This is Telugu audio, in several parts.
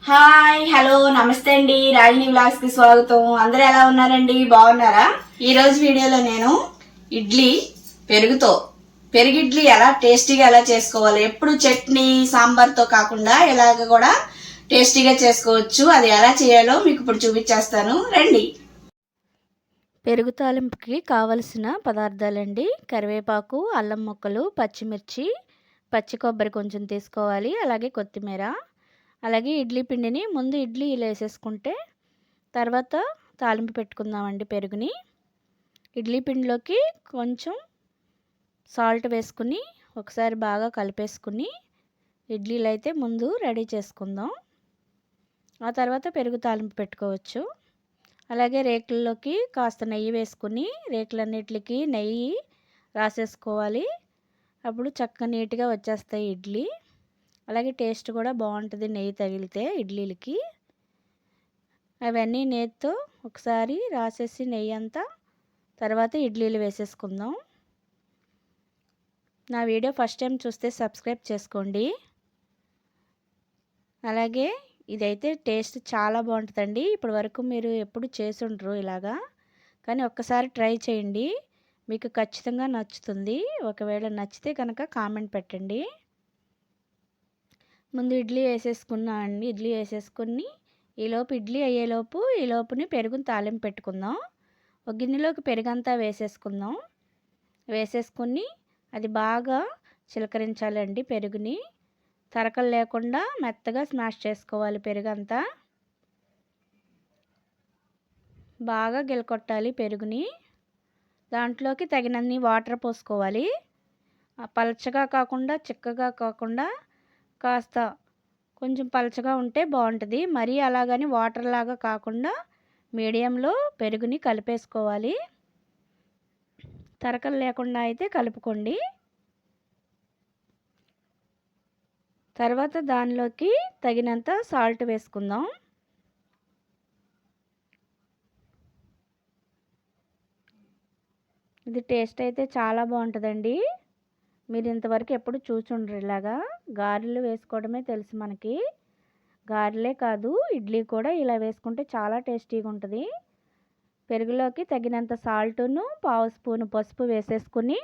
హాయ్ హలో నమస్తే అండి. రాగిణి వ్లాగ్స్ కి స్వాగతం. అందరూ ఎలా ఉన్నారండి? బాగున్నారా? ఈ రోజు వీడియోలో నేను ఇడ్లీ పెరుగిడ్లీ ఎలా టేస్టీగా ఎలా చేసుకోవాలి, ఎప్పుడు చట్నీ సాంబార్తో కాకుండా ఇలాగ కూడా టేస్టీగా చేసుకోవచ్చు. అది ఎలా చేయాలో మీకు ఇప్పుడు చూపించేస్తాను, రండి. పెరుగు తాలింపుకి కావలసిన పదార్థాలండి: కరివేపాకు, అల్లం ముక్కలు, పచ్చిమిర్చి, పచ్చి కొబ్బరి కొంచెం తీసుకోవాలి, అలాగే కొత్తిమీర, అలాగే ఇడ్లీ పిండిని ముందు ఇడ్లీలు వేసేసుకుంటే తర్వాత తాలింపు పెట్టుకుందామండి. పెరుగుని ఇడ్లీ పిండిలోకి కొంచెం సాల్ట్ వేసుకుని ఒకసారి బాగా కలిపేసుకుని ఇడ్లీలు అయితే ముందు రెడీ చేసుకుందాం. ఆ తర్వాత పెరుగు తాలింపు పెట్టుకోవచ్చు. అలాగే రేకుల్లోకి కాస్త నెయ్యి వేసుకుని రేకులన్నిటికి నెయ్యి రాసేసుకోవాలి. అప్పుడు చక్కగా నీట్గా వచ్చేస్తాయి ఇడ్లీ. అలాగే టేస్ట్ కూడా బాగుంటుంది నెయ్యి తగిలితే ఇడ్లీలకి. అవన్నీ నేతితో ఒకసారి రాసేసి నెయ్యి అంతా తర్వాత ఇడ్లీలు వేసేసుకుందాం. నా వీడియో ఫస్ట్ టైం చూస్తే సబ్స్క్రైబ్ చేసుకోండి. అలాగే ఇదైతే టేస్ట్ చాలా బాగుంటుందండి. ఇప్పటి వరకు మీరు ఎప్పుడు చేసి ఉండరు ఇలాగా, కానీ ఒక్కసారి ట్రై చేయండి, మీకు ఖచ్చితంగా నచ్చుతుంది. ఒకవేళ నచ్చితే కనుక కామెంట్ పెట్టండి. ముందు ఇడ్లీ వేసేసుకున్నా అండి. ఇడ్లీ వేసేసుకుని ఈలోపు ఇడ్లీ అయ్యేలోపు ఈలోపుని పెరుగుని తాలింపు పెట్టుకుందాం. ఒక గిన్నెలోకి పెరుగంతా వేసేసుకుందాం. వేసేసుకుని అది బాగా చిలకరించాలండి. పెరుగుని తరకలు లేకుండా మెత్తగా స్మాష్ చేసుకోవాలి. పెరుగంతా బాగా గిలకొట్టాలి పెరుగుని. దాంట్లోకి తగినన్ని వాటర్ పోసుకోవాలి. పలచగా కాకుండా చిక్కగా కాకుండా కాస్త కొంచెం పలచగా ఉంటే బాగుంటుంది. మరీ అలాగని వాటర్ లాగా కాకుండా మీడియంలో పెరుగుని కలిపేసుకోవాలి. తరకలు లేకుండా అయితే కలుపుకోండి. తర్వాత దానిలోకి తగినంత సాల్ట్ వేసుకుందాం. ఇది టేస్ట్ అయితే చాలా బాగుంటుందండి. మీరు ఇంతవరకు ఎప్పుడు చూసుండ్రు. ఇలాగా గారెలు వేసుకోవడమే తెలుసు మనకి. గారెలే కాదు, ఇడ్లీ కూడా ఇలా వేసుకుంటే చాలా టేస్టీగా ఉంటుంది. పెరుగులోకి తగినంత సాల్టును పావు స్పూను పసుపు వేసేసుకుని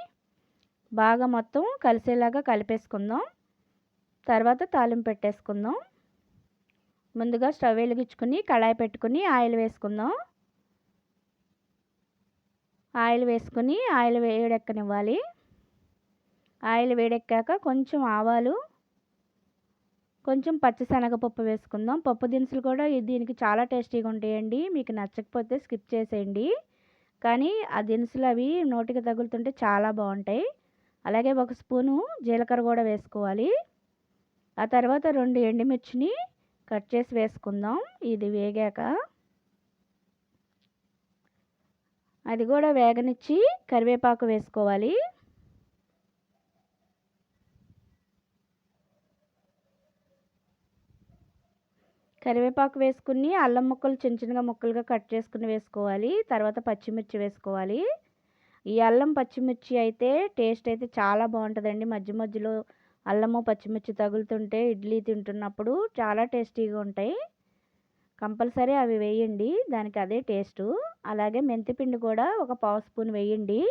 బాగా మొత్తం కలిసేలాగా కలిపేసుకుందాం. తర్వాత తాలింపు పెట్టేసుకుందాం. ముందుగా స్టవ్ వెలిగించుకుని కళాయి పెట్టుకుని ఆయిల్ వేసుకుందాం. ఆయిల్ వేసుకుని ఆయిల్ వేడెక్కనివ్వాలి. ఆయిల్ వేడెక్కాక కొంచెం ఆవాలు, కొంచెం పచ్చిశనగపప్పు వేసుకుందాం. పప్పు దినుసులు కూడా దీనికి చాలా టేస్టీగా ఉంటాయండి. మీకు నచ్చకపోతే స్కిప్ చేసేయండి, కానీ ఆ దినుసులు అవి నోటికి తగులుతుంటే చాలా బాగుంటాయి. అలాగే ఒక స్పూను జీలకర్ర కూడా వేసుకోవాలి. ఆ తర్వాత 2 ఎండుమిర్చిని కట్ చేసి వేసుకుందాం. ఇది వేగాక అది కూడా వేగనిచ్చి కరివేపాకు వేసుకోవాలి. కరివేపాకు వేసుకుని అల్లం ముక్కలు చిన్న చిన్నగా ముక్కలుగా కట్ చేసుకుని వేసుకోవాలి. తర్వాత పచ్చిమిర్చి వేసుకోవాలి. ఈ అల్లం పచ్చిమిర్చి అయితే టేస్ట్ అయితే చాలా బాగుంటుందండి. మధ్య మధ్యలో అల్లము పచ్చిమిర్చి తగులుతుంటే ఇడ్లీ తింటున్నప్పుడు చాలా టేస్టీగా ఉంటాయి. కంపల్సరీ అవి వేయండి, దానికి అదే టేస్టు. అలాగే మెంతిపిండి కూడా ఒక పావు స్పూన్ వేయండి.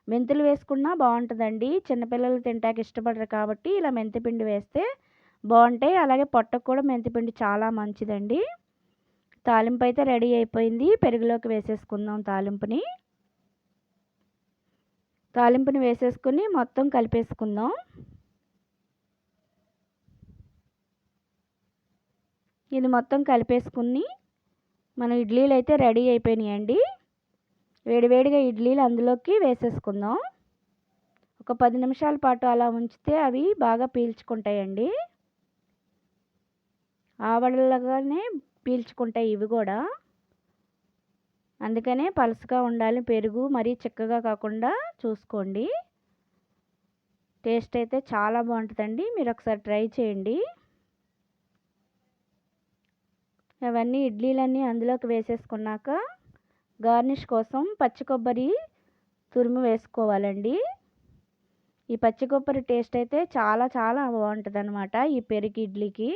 మెంతులు వేసుకున్నా బాగుంటుందండి. చిన్నపిల్లలు తింటాకి ఇష్టపడరు కాబట్టి ఇలా మెంతిపిండి వేస్తే బాగుంటాయి. అలాగే పొట్టకు కూడా మెంతిపిండి చాలా మంచిదండి. తాలింపు అయితే రెడీ అయిపోయింది. పెరుగులోకి వేసేసుకుందాం. తాలింపుని వేసేసుకుని మొత్తం కలిపేసుకుందాం. ఇది మొత్తం కలిపేసుకుని మన ఇడ్లీలు అయితే రెడీ అయిపోయినాయండి. వేడివేడిగా ఇడ్లీలు అందులోకి వేసేసుకుందాం. ఒక 10 నిమిషాల పాటు అలా ఉంచితే అవి బాగా పీల్చుకుంటాయండి. ఆవడలాగానే పీల్చుకుంటాయి ఇవి కూడా. అందుకనే పలుచగా ఉండాలి పెరుగు, మరీ చిక్కగా కాకుండా చూసుకోండి. టేస్ట్ అయితే చాలా బాగుంటుందండి. మీరు ఒకసారి ట్రై చేయండి. అవన్నీ ఇడ్లీలన్నీ అందులోకి వేసేసుకున్నాక గార్నిష్ కోసం పచ్చి కొబ్బరి తురుము వేసుకోవాలండి. ఈ పచ్చి కొబ్బరి టేస్ట్ అయితే చాలా చాలా బాగుంటుంది అన్నమాట ఈ పెరుగు ఇడ్లీకి.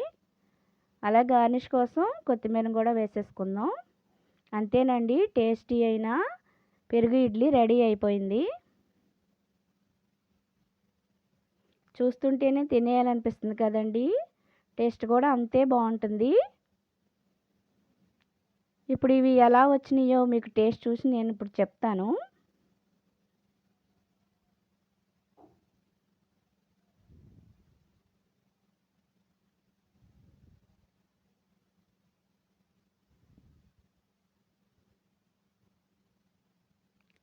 అలా గార్నిష్ కోసం కొత్తిమీర కూడా వేసేసుకుందాం. అంతేనండి, టేస్టీ అయిన పెరుగు ఇడ్లీ రెడీ అయిపోయింది. చూస్తుంటేనే తినేయాలనిపిస్తుంది కదండి. టేస్ట్ కూడా అంతే బాగుంటుంది. ఇప్పుడు ఇవి ఎలా వచ్చినాయో మీకు టేస్ట్ చూసి నేను ఇప్పుడు చెప్తాను.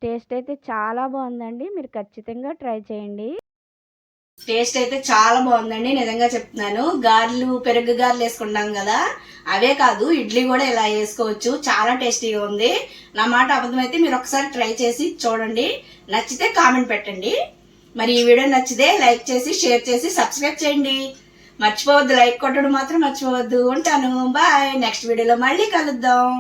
టేస్ట్ అయితే చాలా బాగుందండి. మీరు ఖచ్చితంగా ట్రై చేయండి. టేస్ట్ అయితే చాలా బాగుందండి, నిజంగా చెప్తున్నాను. గారెలు, పెరుగు గారెలు వేసుకుంటాం కదా, అవే కాదు ఇడ్లీ కూడా ఇలా వేసుకోవచ్చు. చాలా టేస్టీగా ఉంది. నా మాట అబద్ధమైతే మీరు ఒకసారి ట్రై చేసి చూడండి. నచ్చితే కామెంట్ పెట్టండి. మరి ఈ వీడియో నచ్చితే లైక్ చేసి, షేర్ చేసి, సబ్స్క్రైబ్ చేయండి. మర్చిపోవద్దు, లైక్ కొట్టడం మాత్రం మర్చిపోవద్దు. ఉంటాను, బాయ్. నెక్స్ట్ వీడియోలో మళ్ళీ కలుద్దాం.